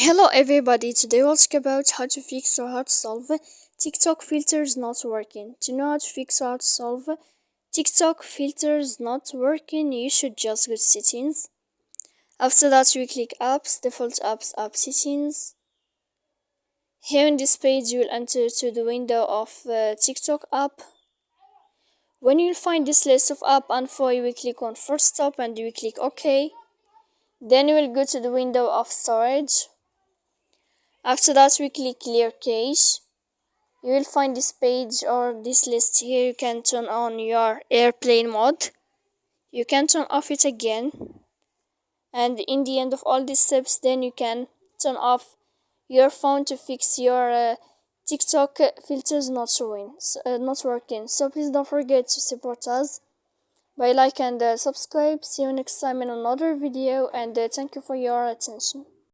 Hello everybody, today we'll talk about how to fix or how to solve TikTok filters not working. To know how to fix or how to solve TikTok filters not working, you should just go to settings. After that, we click apps, default apps, app settings. Here in this page, you will enter to the window of TikTok app. When you'll find this list of app info, you will click on first stop and you will click OK. Then you will go to the window of storage. After that, we click clear cache. You will find this page or this list here. You can turn on your airplane mode. You can turn off it again. And in the end of all these steps, then you can turn off your phone to fix your TikTok filters not working. So please don't forget to support us by like and subscribe. See you next time in another video, and thank you for your attention.